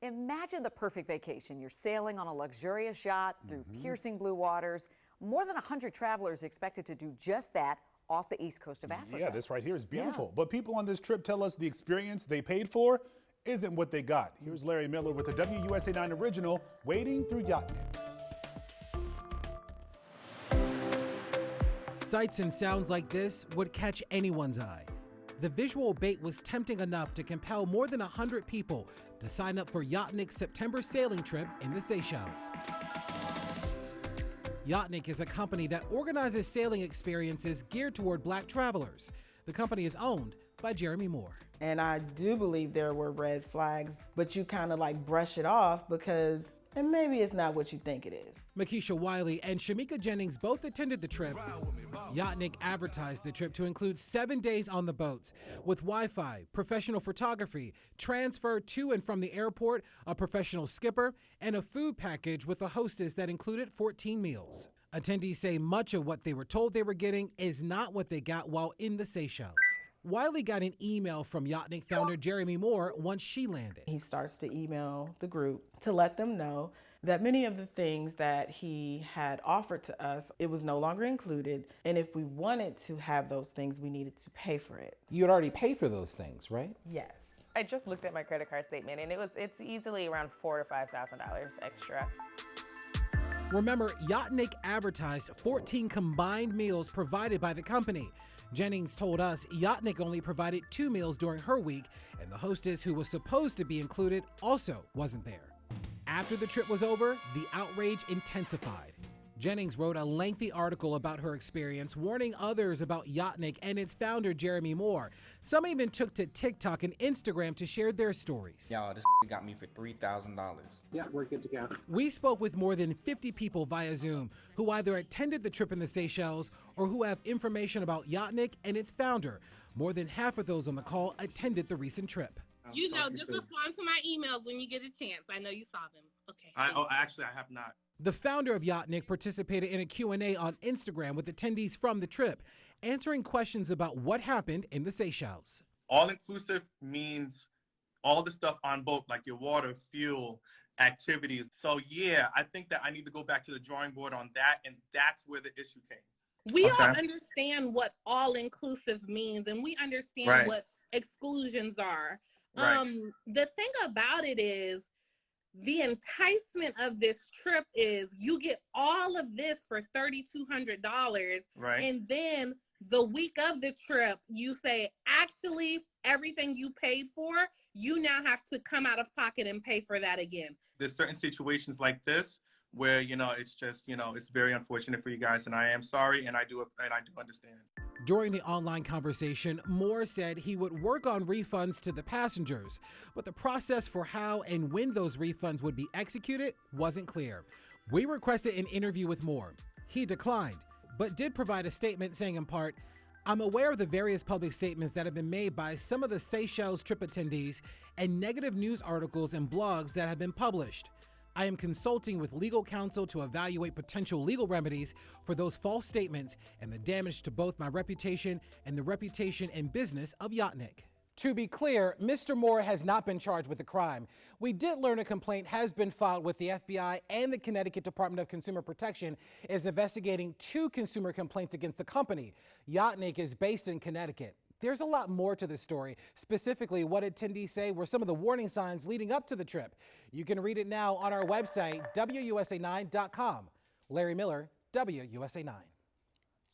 Imagine the perfect vacation. You're sailing on a luxurious yacht through piercing blue waters. More than 100 travelers expected to do just that off the east coast of Africa. Yeah, this right here is beautiful. But people on this trip tell us the experience they paid for isn't what they got. Here's Larry Miller with the WUSA 9 original, Wading Through Yacht'nik. Sights and sounds like this would catch anyone's eye. The visual bait was tempting enough to compel more than 100 people to sign up for Yacht'nik's September sailing trip in the Seychelles. Yacht'nik is a company that organizes sailing experiences geared toward Black travelers. The company is owned by Jeremy Moore. And I do believe there were red flags, but you kind of like brush it off because and maybe it's not what you think it is. Makisha Wiley and Shamika Jennings both attended the trip. Yacht'nik advertised the trip to include 7 days on the boats with Wi-Fi, professional photography, transfer to and from the airport, a professional skipper, and a food package with a hostess that included 14 meals. Attendees say much of what they were told they were getting is not what they got while in the Seychelles. Wiley got an email from Yacht'nik founder Jeremy Moore once she landed. He starts to email the group to let them know that many of the things that he had offered to us, it was no longer included. And if we wanted to have those things, we needed to pay for it. You had already paid for those things, right? Yes. I just looked at my credit card statement and it's easily around $4,000 to $5,000 extra. Remember, Yacht'nik advertised 14 combined meals provided by the company. Jennings told us Yacht'nik only provided 2 meals during her week, and the hostess who was supposed to be included also wasn't there. After the trip was over, the outrage intensified. Jennings wrote a lengthy article about her experience, warning others about Yacht'nik and its founder, Jeremy Moore. Some even took to TikTok and Instagram to share their stories. Y'all, this got me for $3,000. Yeah, we're good to go. We spoke with more than 50 people via Zoom who either attended the trip in the Seychelles or who have information about Yacht'nik and its founder. More than half of those on the call attended the recent trip. You know, just respond to my emails when you get a chance. I know you saw them. Okay. Actually, I have not. The founder of Yacht'nik participated in a Q&A on Instagram with attendees from the trip, answering questions about what happened in the Seychelles. All-inclusive means all the stuff on boat, like your water, fuel, activities. So yeah, I think that I need to go back to the drawing board on that, and that's where the issue came. We all understand what all-inclusive means, and we understand what exclusions are. The thing about it is, the enticement of this trip is you get all of this for $3,200. Right. And then the week of the trip, you say, actually, everything you paid for, you now have to come out of pocket and pay for that again. There's certain situations like this where, you know, it's just, you know, it's very unfortunate for you guys, and I am sorry, and I do understand. During the online conversation, Moore said he would work on refunds to the passengers, but the process for how and when those refunds would be executed wasn't clear. We requested an interview with Moore. He declined, but did provide a statement saying in part, "I'm aware of the various public statements that have been made by some of the Seychelles trip attendees and negative news articles and blogs that have been published. I am consulting with legal counsel to evaluate potential legal remedies for those false statements and the damage to both my reputation and the reputation and business of Yacht'nik." To be clear, Mr. Moore has not been charged with a crime. We did learn a complaint has been filed with the FBI, and the Connecticut Department of Consumer Protection is investigating 2 consumer complaints against the company. Yacht'nik is based in Connecticut. There's a lot more to this story, specifically what attendees say were some of the warning signs leading up to the trip. You can read it now on our website, WUSA9.com. Larry Miller, WUSA 9.